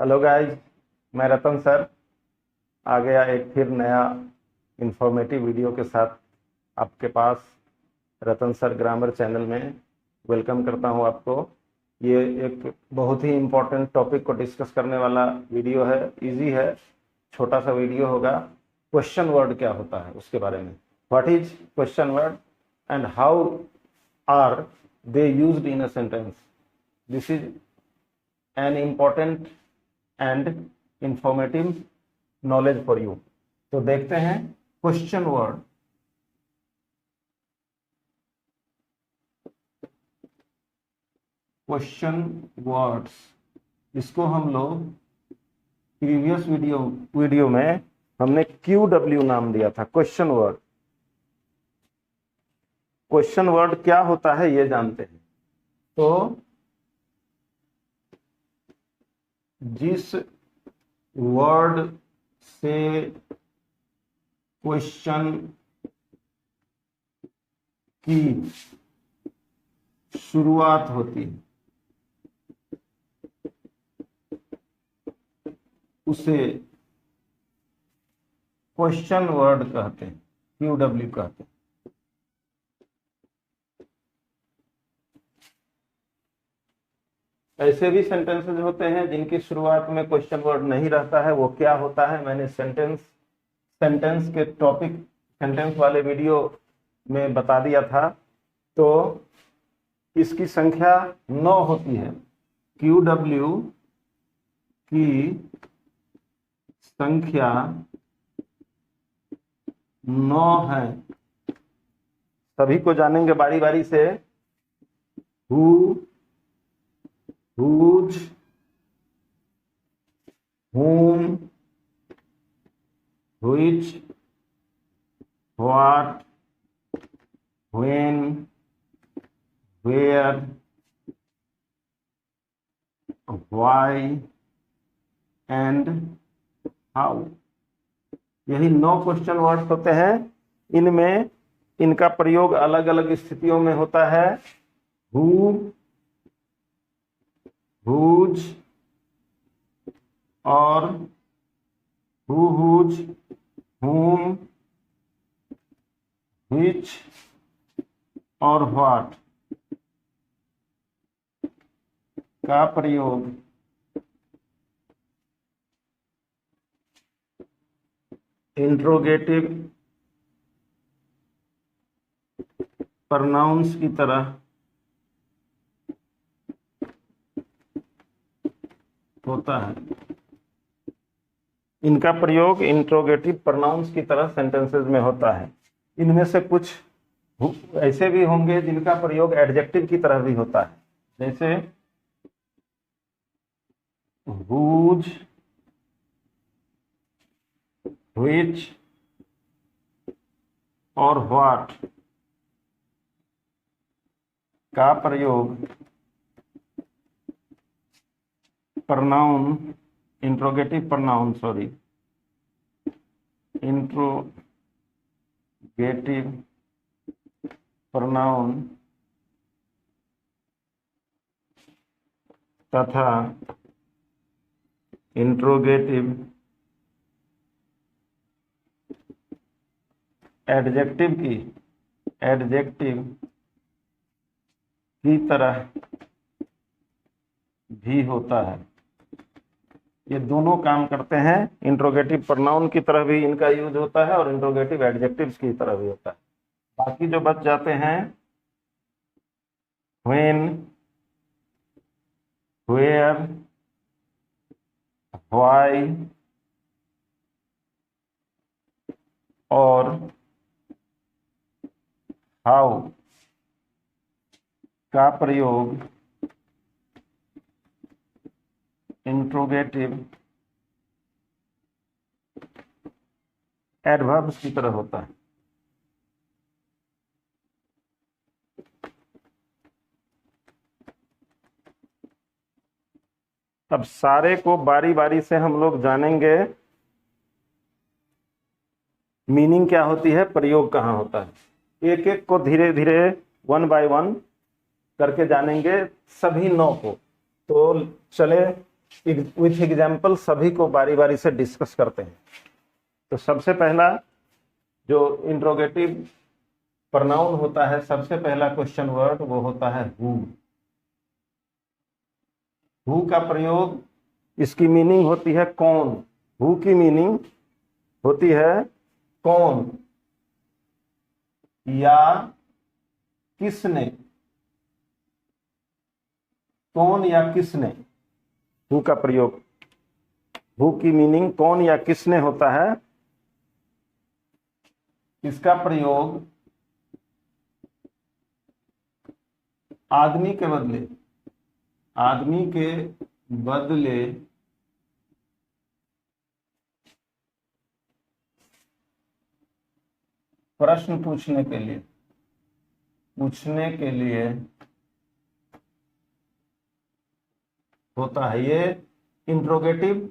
Hello guys. मैं रतन sir आ गया एक फिर नया इंफॉर्मेटिव वीडियो के साथ आपके पास। रतन सर ग्रामर चैनल में वेलकम करता हूं आपको। ये एक बहुत ही इम्पोर्टेंट टॉपिक को डिस्कस करने वाला वीडियो है। इजी है, छोटा सा वीडियो होगा। क्वेश्चन वर्ड क्या होता है उसके बारे में। What is question word and how are they used in a sentence. This is an important and informative knowledge for you. तो देखते हैं क्वेश्चन वर्ड। क्वेश्चन वर्ड्स, इसको हम लोग प्रीवियस वीडियो में हमने QW नाम दिया था। क्वेश्चन वर्ड, क्वेश्चन वर्ड क्या होता है ये जानते हैं। तो जिस वर्ड से क्वेश्चन की शुरुआत होती है उसे क्वेश्चन वर्ड कहते हैं, QW कहते हैं। ऐसे भी सेंटेंसेस होते हैं जिनकी शुरुआत में क्वेश्चन वर्ड नहीं रहता है। वो क्या होता है मैंने सेंटेंस के टॉपिक, सेंटेंस वाले वीडियो में बता दिया था। तो इसकी संख्या 9 होती है। QW की संख्या 9 है। सभी को जानेंगे बारी बारी से। Who, whose, whom, which, what, when, where, why and how। यही 9 क्वेश्चन वर्ड्स होते हैं। इनमें इनका प्रयोग अलग अलग स्थितियों में होता है। हु, whose और who, whose, whom, which और what का प्रयोग इंट्रोगेटिव प्रोनाउंस की तरह होता है। इनका प्रयोग इंट्रोगेटिव प्रोनाउंस की तरह सेंटेंसेस में होता है। इनमें से कुछ ऐसे भी होंगे जिनका प्रयोग एडजेक्टिव की तरह भी होता है, जैसे whose, which और what का प्रयोग pronoun, interrogative pronoun, interrogative pronoun तथा इंट्रोगेटिव एडजेक्टिव की तरह भी होता है। ये दोनों काम करते हैं। इंट्रोगेटिव प्रोनाउन की तरह भी इनका यूज होता है और इंट्रोगेटिव एडजेक्टिव्स की तरह भी होता है। बाकी जो बच जाते हैं when, where, why और how का प्रयोग इंट्रोगेटिव एडवर्ब्स की तरह होता है। अब सारे को बारी बारी से हम लोग जानेंगे। मीनिंग क्या होती है, प्रयोग कहाँ होता है। एक एक को धीरे धीरे 1 बाय 1 करके जानेंगे, सभी 9 को। तो चले विथ एग्जाम्पल सभी को बारी बारी से डिस्कस करते हैं। तो सबसे पहला जो इंट्रोगेटिव प्रोनाउन होता है, सबसे पहला क्वेश्चन वर्ड वो होता है हु। हु का प्रयोग, इसकी मीनिंग होती है कौन। हु की मीनिंग होती है कौन या किसने, कौन या किसने। हु का प्रयोग, हु की मीनिंग कौन या किसने होता है। इसका प्रयोग आदमी के बदले, आदमी के बदले प्रश्न पूछने के लिए, पूछने के लिए होता है। ये इंट्रोगेटिव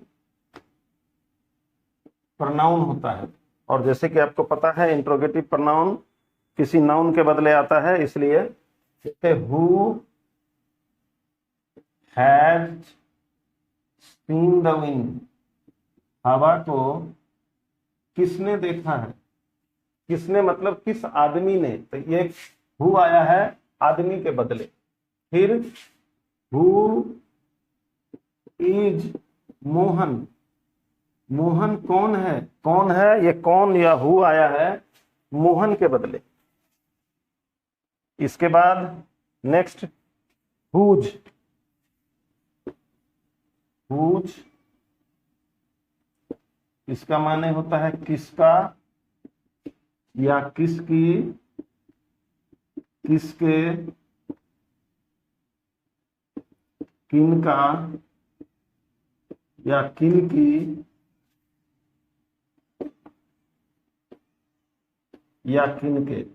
प्रोनाउन होता है। और जैसे कि आपको पता है इंट्रोगेटिव प्रोनाउन किसी नाउन के बदले आता है, इसलिए जैसे who has seen the wind, हवा को किसने देखा है। किसने मतलब किस आदमी ने, तो ये हु आया है आदमी के बदले। फिर हु इज मोहन, मोहन कौन है, कौन है, ये कौन या हु आया है मोहन के बदले। इसके बाद नेक्स्ट हुज, हुज इसका माने होता है किसका या किसकी, किसके, किनका या किनकी या किनके।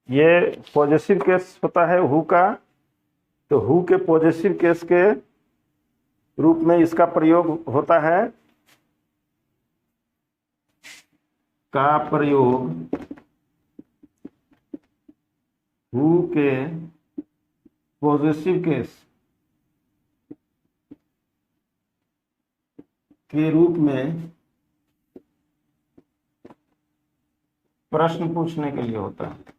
ये पॉजिटिव केस होता है हु का। तो हु के पॉजिटिव केस के रूप में इसका प्रयोग होता है, का प्रयोग हु के पॉजिटिव केस के रूप में प्रश्न पूछने के लिए होता है।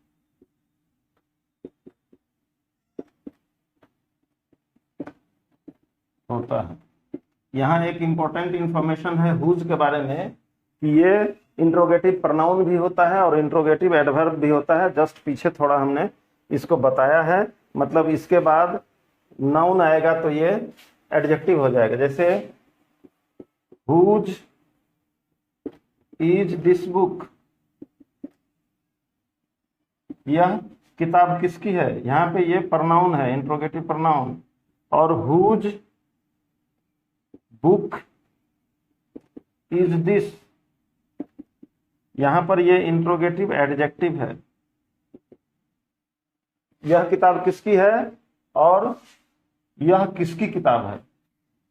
यहाँ एक इंपॉर्टेंट इंफॉर्मेशन है हुज के बारे में कि ये इंट्रोगेटिव प्रोनाउन भी होता है और इंट्रोगेटिव एडवर्ब भी होता है। जस्ट पीछे थोड़ा हमने इसको बताया है, मतलब इसके बाद नाउन आएगा तो ये एडजेक्टिव हो जाएगा। जैसे हुज इज दिस बुक, यह किताब किसकी है। यहाँ पे ये प्रोनाउन है, इंट्रोगेटिव प्रोनाउन। और हुज बुक इज दिस, यहां पर ये इंट्रोगेटिव एडजेक्टिव है। यह किताब किसकी है और यह किसकी किताब है।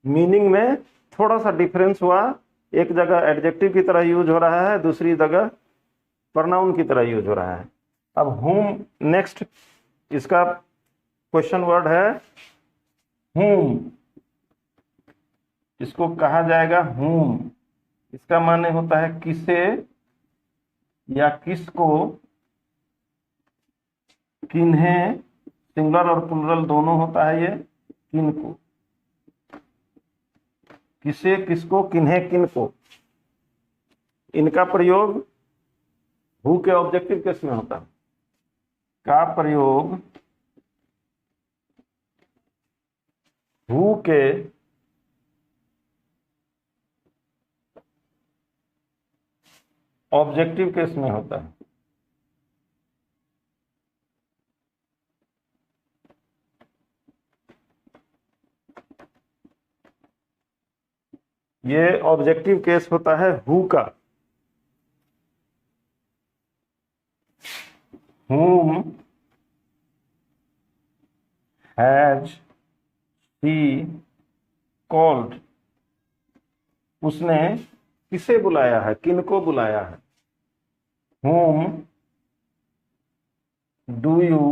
मीनिंग में थोड़ा सा डिफरेंस हुआ, एक जगह एडजेक्टिव की तरह यूज हो रहा है, दूसरी जगह प्रोनाउन की तरह यूज हो रहा है। अब whom नेक्स्ट, इसका क्वेश्चन वर्ड है whom, इसको कहा जाएगा whom। इसका माने होता है किसे या किसको, किन्हें, सिंगुलर और प्लुरल दोनों होता है ये, किनको, किसे, किसको, किन्हें, किनको। इनका प्रयोग हु के ऑब्जेक्टिव केस में होता है। का प्रयोग हु के ऑब्जेक्टिव केस में होता है। ये ऑब्जेक्टिव केस होता है हु का। whom has he called, उसने किसे बुलाया है, किनको बुलाया है। whom do you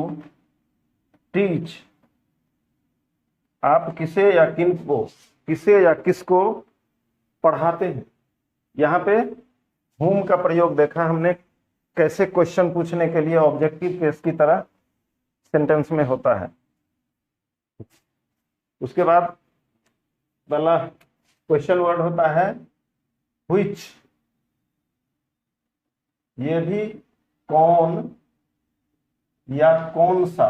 teach, आप किसे या किसको पढ़ाते हैं। यहाँ पे whom का प्रयोग देखा हमने कैसे क्वेश्चन पूछने के लिए ऑब्जेक्टिव केस की तरह सेंटेंस में होता है। उसके बाद पहला क्वेश्चन वर्ड होता है which, ये भी कौन या कौन सा,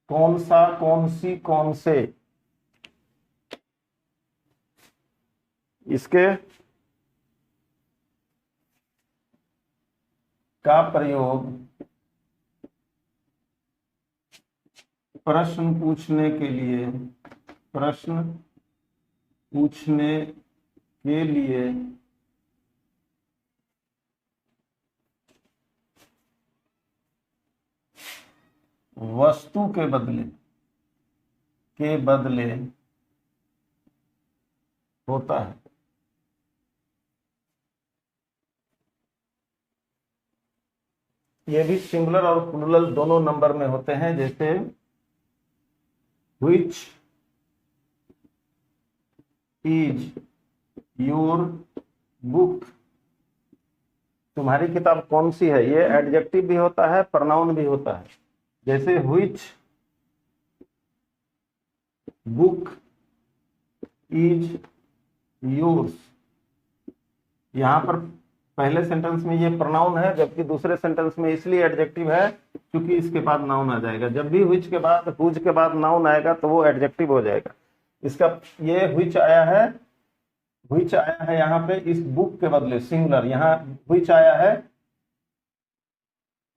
कौन सा, कौन सी, कौन से, इसके का प्रयोग प्रश्न पूछने के लिए, प्रश्न पूछने के लिए वस्तु के बदले होता है। ये भी सिंगुलर और प्लूरल दोनों नंबर में होते हैं। जैसे which is your book, तुम्हारी किताब कौन सी है, ये एडजेक्टिव भी होता है, प्रोनाउन भी होता है। जैसे which book is yours, यहाँ पर पहले सेंटेंस में ये प्रोनाउन है, जबकि दूसरे सेंटेंस में इसलिए एडजेक्टिव है क्योंकि इसके बाद नाउन आ जाएगा। जब भी which के बाद whose के बाद नाउन आएगा तो वो एडजेक्टिव हो जाएगा। इसका ये which आया है यहाँ पे इस बुक के बदले सिंगुलर, यहाँ which आया है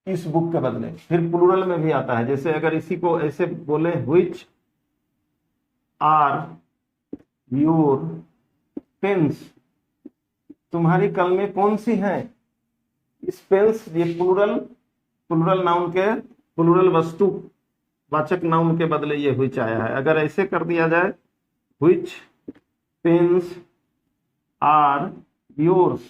इस बुक के बदले। फिर प्लूरल में भी आता है। जैसे अगर इसी को ऐसे बोले which are your pens, तुम्हारी कलमें कौन सी हैं। इस पेंस, ये प्लूरल नाउन के, प्लूरल वस्तु वाचक नाउन के बदले ये which आया है। अगर ऐसे कर दिया जाए which pens are yours,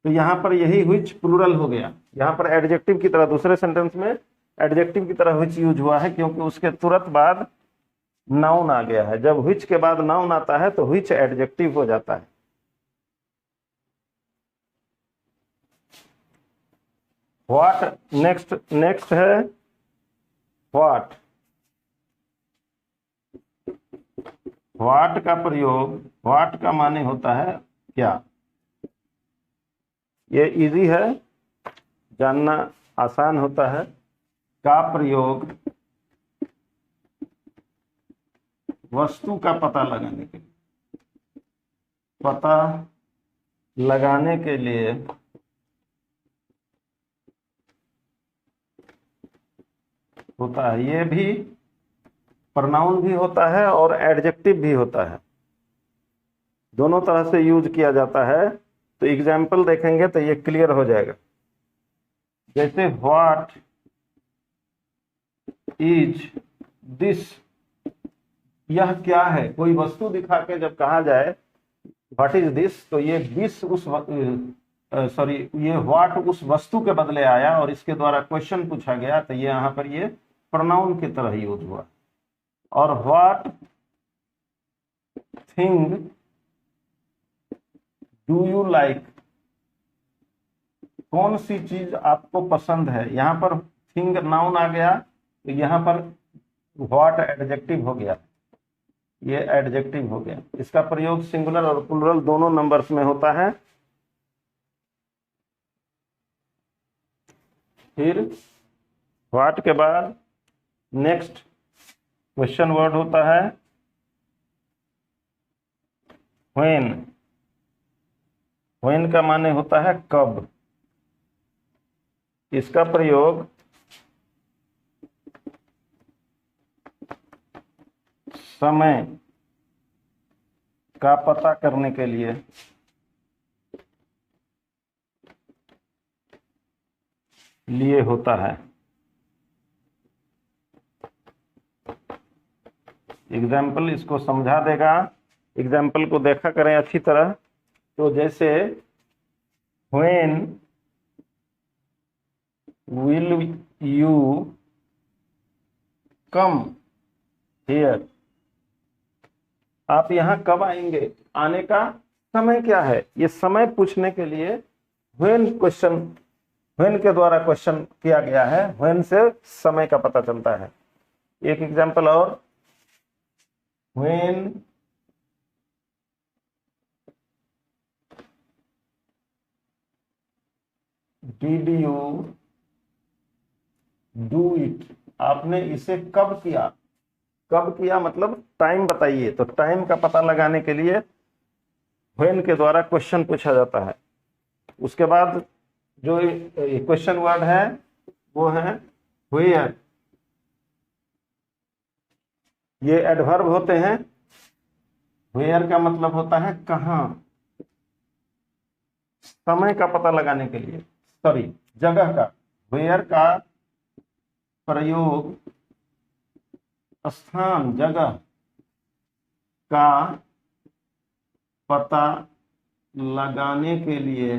तो यहाँ पर यही which प्लूरल हो गया। यहाँ पर एडजेक्टिव की तरह, दूसरे सेंटेंस में एडजेक्टिव की तरह which यूज हुआ है क्योंकि उसके तुरंत बाद नाउन आ गया है। जब which के बाद नाउन आता है तो which एडजेक्टिव हो जाता है। व्हाट नेक्स्ट है व्हाट। व्हाट का प्रयोग, व्हाट का माने होता है क्या। ये इजी है, जानना आसान होता है। का प्रयोग वस्तु का पता लगाने के लिए होता है। ये भी प्रोनाउन भी होता है और एडजेक्टिव भी होता है, दोनों तरह से यूज किया जाता है। तो एग्जाम्पल देखेंगे तो ये क्लियर हो जाएगा। जैसे व्हाट इज दिस, यह क्या है। कोई वस्तु दिखा के जब कहा जाए व्हाट इज दिस, तो ये दिस उस ये व्हाट उस वस्तु के बदले आया और इसके द्वारा क्वेश्चन पूछा गया, तो ये यहाँ पर ये प्रोनाउन की तरह यूज हुआ। और what thing do you like, कौन सी चीज आपको पसंद है। यहाँ पर थिंग नाउन आ गया, तो यहाँ पर व्हाट एडजेक्टिव हो गया, ये एडजेक्टिव हो गया। इसका प्रयोग सिंगुलर और प्लूरल दोनों नंबर्स में होता है। फिर व्हाट के बाद नेक्स्ट क्वेश्चन वर्ड होता है व्हेन। व्हेन का माने होता है कब। इसका प्रयोग समय का पता करने के लिए होता है। एग्जाम्पल इसको समझा देगा। एग्जाम्पल को देखा करें अच्छी तरह। तो जैसे when will you come, here. आप यहाँ कब आएंगे, आने का समय क्या है, ये समय पूछने के लिए व्हेन क्वेश्चन, व्हेन के द्वारा क्वेश्चन किया गया है। व्हेन से समय का पता चलता है। एक एग्जांपल और, when did you do it, आपने इसे कब किया। कब किया मतलब टाइम बताइए, तो टाइम का पता लगाने के लिए व्हेन के द्वारा क्वेश्चन पूछा जाता है। उसके बाद जो क्वेश्चन वर्ड है वो है व्हेयर। ये एडवर्ब होते हैं। व्हेयर का मतलब होता है कहाँ, समय का पता लगाने के लिए, सॉरी जगह का। व्हेयर का प्रयोग स्थान, जगह का पता लगाने के लिए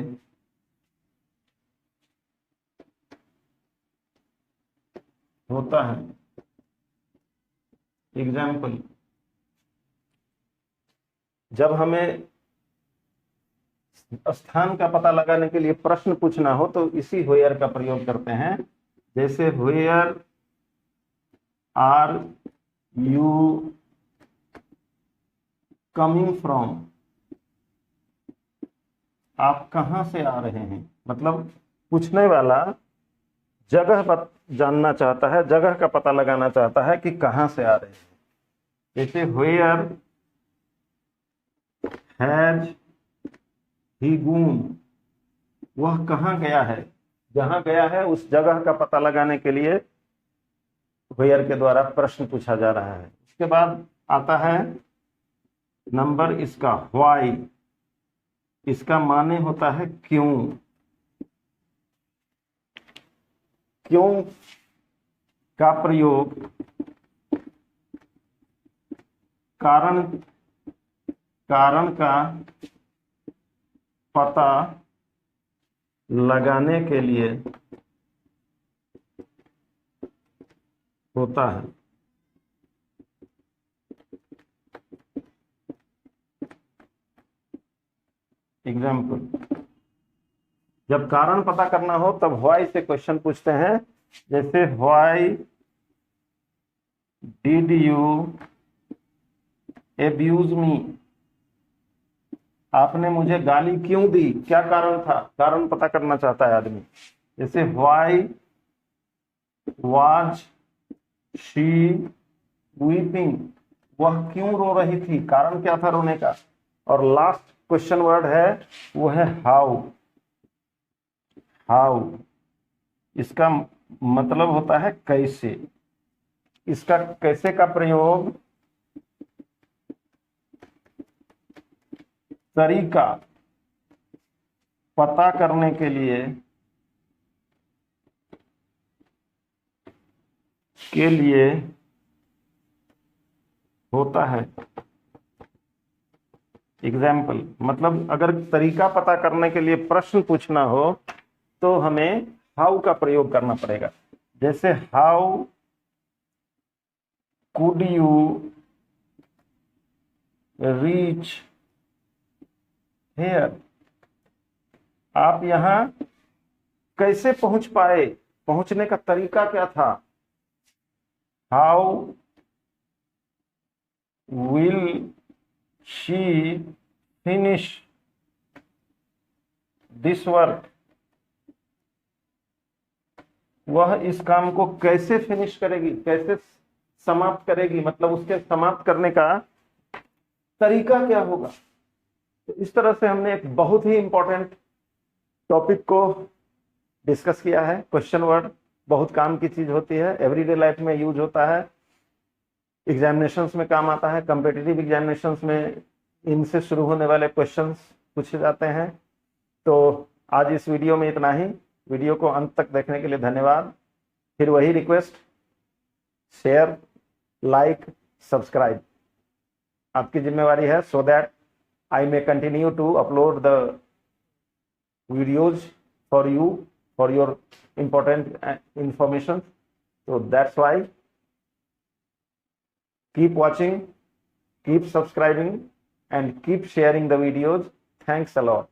होता है। एग्जाम्पल, जब हमें स्थान का पता लगाने के लिए प्रश्न पूछना हो तो इसी व्हेयर का प्रयोग करते हैं। जैसे where are you coming from, आप कहां से आ रहे हैं, मतलब पूछने वाला जगह जानना चाहता है, जगह का पता लगाना चाहता है कि कहां से आ रहे हैं। जैसे व्हेयर हैज ही गून, वह कहां गया है, जहां गया है उस जगह का पता लगाने के लिए व्हेयर के द्वारा प्रश्न पूछा जा रहा है। उसके बाद आता है नंबर इसका व्हाई, इसका माने होता है क्यों। क्यों का प्रयोग कारण, कारण का पता लगाने के लिए होता है। एग्जाम्पल, जब कारण पता करना हो तब व्हाई से क्वेश्चन पूछते हैं। जैसे व्हाई डिड यू एब्यूज मी, आपने मुझे गाली क्यों दी, क्या कारण था, कारण पता करना चाहता है आदमी। जैसे व्हाई वाज शी वीपिंग, वह क्यों रो रही थी, कारण क्या था रोने का। और लास्ट क्वेश्चन वर्ड है वो है हाउ। हाउ इसका मतलब होता है कैसे। इसका कैसे का प्रयोग तरीका पता करने के लिए होता है। एग्जाम्पल मतलब अगर तरीका पता करने के लिए प्रश्न पूछना हो तो हमें हाउ का प्रयोग करना पड़ेगा। जैसे how could you reach here, आप यहां कैसे पहुंच पाए, पहुंचने का तरीका क्या था। How will she finish this work, वह इस काम को कैसे फिनिश करेगी, कैसे समाप्त करेगी, मतलब उसके समाप्त करने का तरीका क्या होगा। तो इस तरह से हमने एक बहुत ही इंपॉर्टेंट टॉपिक को डिस्कस किया है। क्वेश्चन वर्ड बहुत काम की चीज होती है, एवरीडे लाइफ में यूज होता है, एग्जामिनेशंस में काम आता है, कॉम्पिटिटिव एग्जामिनेशंस में इनसे शुरू होने वाले क्वेश्चंस पूछे जाते हैं। तो आज इस वीडियो में इतना ही। वीडियो को अंत तक देखने के लिए धन्यवाद। फिर वही रिक्वेस्ट, शेयर, लाइक, सब्सक्राइब आपकी जिम्मेवारी है, so that I may continue to upload the videos for you, for your important information. So that's why Keep watching, keep subscribing, and keep sharing the videos. Thanks a lot.